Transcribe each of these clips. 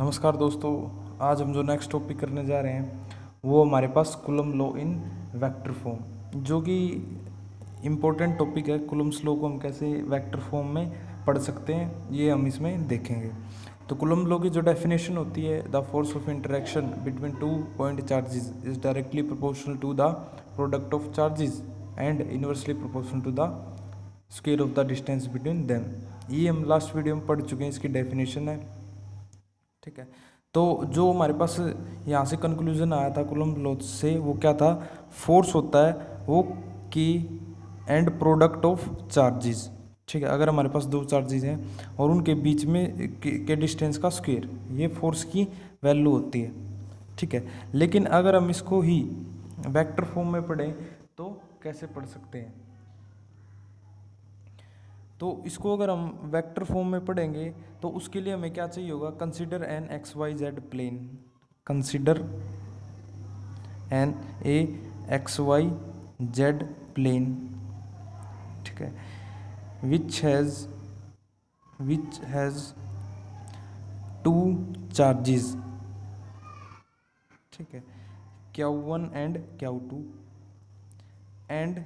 नमस्कार दोस्तों, आज हम जो नेक्स्ट टॉपिक करने जा रहे हैं वो हमारे पास Coulomb law in vector form, जो कि इम्पोर्टेंट टॉपिक है। कूलम्स लॉ को हम कैसे वेक्टर फॉर्म में पढ़ सकते हैं ये हम इसमें देखेंगे। तो कूलम लॉ की जो डेफिनेशन होती है, the force of interaction between two point charges is directly proportional to the product of charges and inversely proportional to the square of the distance between them. ये हम लास्ट वीडियो में पढ़ चुके हैं, इसकी डेफिनेशन है। ठीक है, तो जो हमारे पास यहाँ से कंक्लूजन आया था कूलम लॉ से, वो क्या था? फोर्स होता है वो की एंड प्रोडक्ट ऑफ चार्जेस। ठीक है, अगर हमारे पास दो चार्जेस हैं और उनके बीच में के डिस्टेंस का स्क्वायर, ये फोर्स की वैल्यू होती है। ठीक है, लेकिन अगर हम इसको ही वेक्टर फॉर्म में पढ़ें तो कैसे पढ़ सकते हैं? तो इसको अगर हम वेक्टर फॉर्म में पढ़ेंगे तो उसके लिए हमें क्या चाहिए होगा? Consider an x y z plane, consider an a x y z plane. ठीक है, विच हैज़ टू चार्जेस। ठीक है, Q1 and Q2 and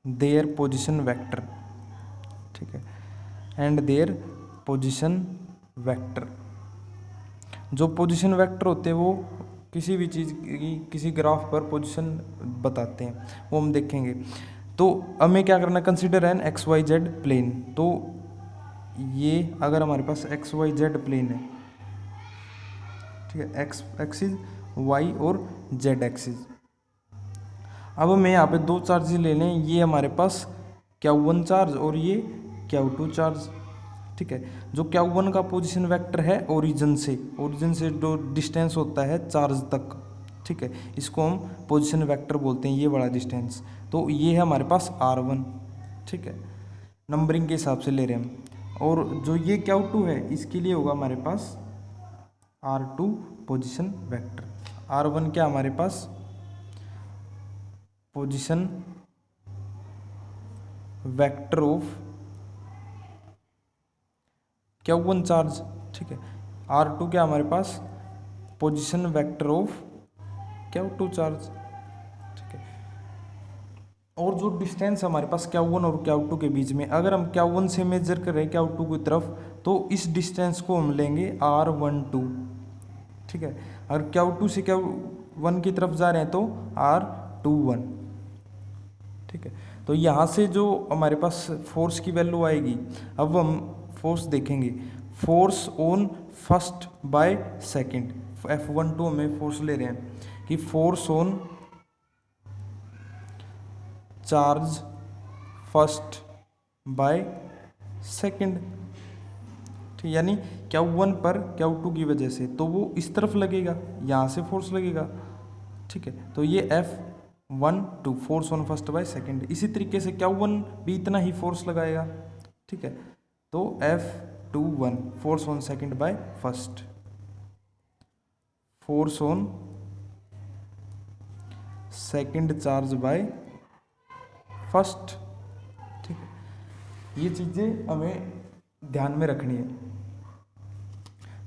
their position vector. ठीक है, एंड देयर पोजीशन वेक्टर। जो पोजीशन वेक्टर होते हैं वो किसी भी चीज़ की किसी ग्राफ पर पोजीशन बताते हैं, वो हम देखेंगे। तो हमें क्या करना है? Consider an x y z plane. तो ये अगर हमारे पास एक्स वाई जेड प्लेन है, ठीक है, एक्स एक्सिस वाई और जेड एक्सिस। अब हमें यहाँ पे दो चार्जेस ले लें, ये हमारे पास Q1 चार्ज और ये Q2 चार्ज। ठीक है, जो Q1 का पोजीशन वेक्टर है ओरिजिन से जो डिस्टेंस होता है चार्ज तक, ठीक है, इसको हम पोजीशन वेक्टर बोलते हैं, ये बड़ा डिस्टेंस। तो ये है हमारे पास R1। ठीक है, नंबरिंग के हिसाब से ले रहे हैं हम। और जो ये Q2 है इसके लिए होगा हमारे पास R2 पोजीशन वेक्टर। R1 क्या हमारे पास? Position vector of Q1 charge. ठीक है, R2 क्या हमारे पास? Position vector of Q2 charge. ठीक है, और जो डिस्टेंस हमारे पास Q1 और Q2 के बीच में, अगर हम Q1 से मेजर करें Q2 की तरफ तो इस डिस्टेंस को हम लेंगे R12। ठीक है, अगर Q2 से Q1 की तरफ जा रहे हैं तो R21। ठीक है, तो यहाँ से जो हमारे पास फोर्स की वैल्यू आएगी, अब हम फोर्स देखेंगे। Force on first by second, F12 में फोर्स ले रहे हैं कि force on charge first by second. ठीक, यानी Q1 पर Q2 की वजह से तो वो इस तरफ लगेगा, यहाँ से फोर्स लगेगा। ठीक है, तो ये F12 force on first by second. इसी तरीके से Q1 भी इतना ही फोर्स लगाएगा। ठीक है, तो F21 force on second by first, force on second charge by first. ठीक है, ये चीज़ें हमें ध्यान में रखनी है।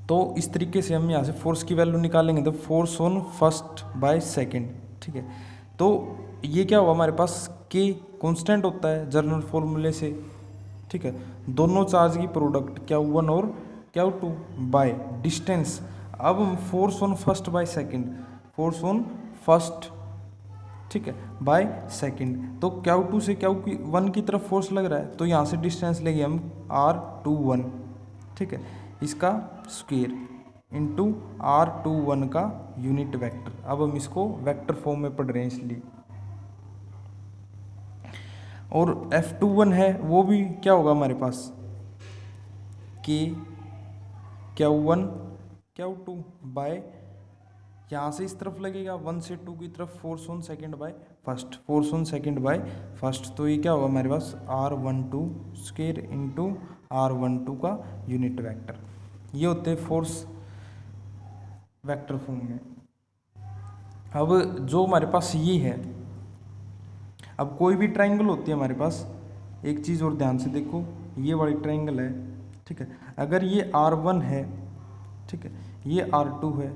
तो इस तरीके से हम यहाँ से फोर्स की वैल्यू निकालेंगे, तो force on first by second. ठीक है, तो ये क्या हुआ हमारे पास? के कांस्टेंट होता है जनरल फॉर्मूले से। ठीक है, दोनों चार्ज की प्रोडक्ट Q1 और Q2 बाय डिस्टेंस। अब हम force on first by second, force on first, ठीक है, बाय सेकंड। तो Q2 से Q1 की तरफ फोर्स लग रहा है तो यहाँ से डिस्टेंस लेंगे हम R21। ठीक है, इसका स्क्वायर इंटू R21 का यूनिट वेक्टर। अब हम इसको वेक्टर फॉर्म में पढ़ रहे हैं इसलिए। और F21 है वो भी क्या होगा हमारे पास? के Q1 Q2 बाय, यहाँ से इस तरफ लगेगा 1 से 2 की तरफ force on second by first, force on second by first. तो ये क्या होगा हमारे पास? R12 स्क्वायर इंटू R12 का यूनिट वेक्टर। ये होते हैं फोर्स वेक्टर फॉर्म में। अब जो हमारे पास ये है, अब कोई भी ट्राइंगल होती है हमारे पास, एक चीज़ और ध्यान से देखो, ये वाली ट्राइंगल है। ठीक है, अगर ये R1 है, ठीक है, ये R2 है,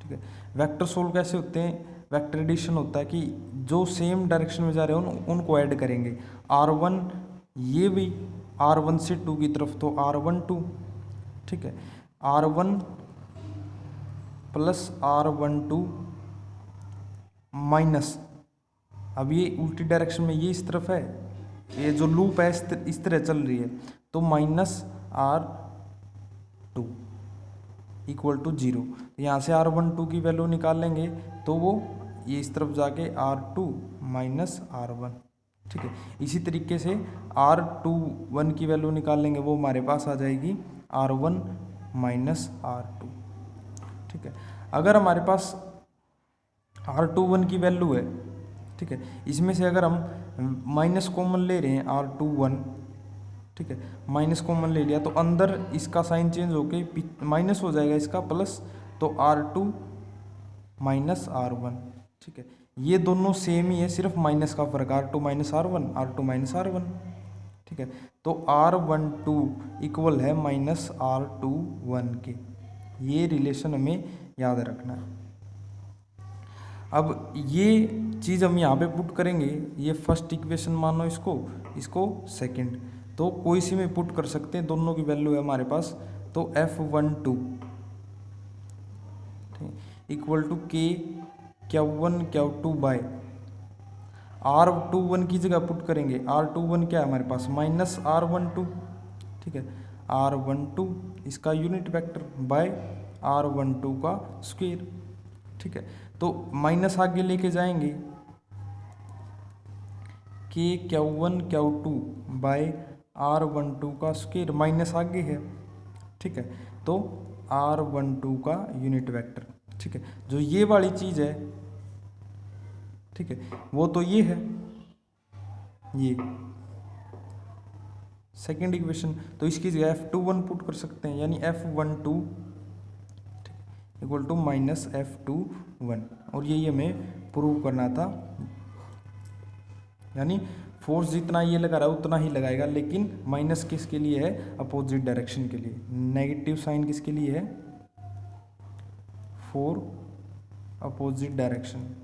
ठीक है। वेक्टर सोल्व कैसे होते हैं, वेक्टर एडिशन होता है कि जो सेम डायरेक्शन में जा रहे हैं उनको ऐड करेंगे। R1 ये भी R1 से 2 की तरफ तो R12, ठीक है। R1 प्लस R12 माइनस, अब ये उल्टी डायरेक्शन में ये इस तरफ है, ये जो लूप है इस तरह चल रही है, तो माइनस R2 इक्वल टू 0। यहाँ से R12 की वैल्यू निकाल लेंगे तो वो ये इस तरफ जाके R2 माइनस R1, ठीक है। इसी तरीके से R21 की वैल्यू निकाल लेंगे, वो हमारे पास आ जाएगी R1 माइनस R2, ठीक है। अगर हमारे पास R21 की वैल्यू है, ठीक है, इसमें से अगर हम माइनस कॉमन ले रहे हैं R21, ठीक है, माइनस कॉमन ले लिया तो अंदर इसका साइन चेंज होके माइनस हो जाएगा इसका प्लस, तो R2 माइनस R1, ठीक है। ये दोनों सेम ही है, सिर्फ माइनस का फर्क, R2 minus R1, R2 minus R1, ठीक है। तो R12 इक्वल है माइनस R21 के, ये रिलेशन हमें याद रखना है। अब ये चीज़ हम यहाँ पे पुट करेंगे, ये फर्स्ट इक्वेशन मानो इसको सेकंड, तो कोई सी में पुट कर सकते हैं, दोनों की वैल्यू है हमारे पास, तो F12 equal to K1 Q2 bye R21 की जगह पुट करेंगे, R21 क्या है हमारे पास माइनस R12, ठीक है, R12 इसका यूनिट वेक्टर बाय R12 का स्क्वायर, ठीक है। तो माइनस आगे लेके जाएंगे, Q1 Q2 बाय R12 का स्क्वायर, माइनस आगे है, ठीक है, तो R12 का यूनिट वेक्टर, ठीक है। जो ये वाली चीज़ है, ठीक है, वो तो ये है, ये सेकेंड इक्वेशन, तो इसकी जगह F21 पुट कर सकते हैं, यानी F12 equal to minus F21, और यही हमें प्रूव करना था। यानी फोर्स जितना ये लगा रहा है उतना ही लगाएगा, लेकिन माइनस किसके लिए है, अपोजिट डायरेक्शन के लिए, नेगेटिव साइन किसके लिए है, फॉर अपोजिट डायरेक्शन।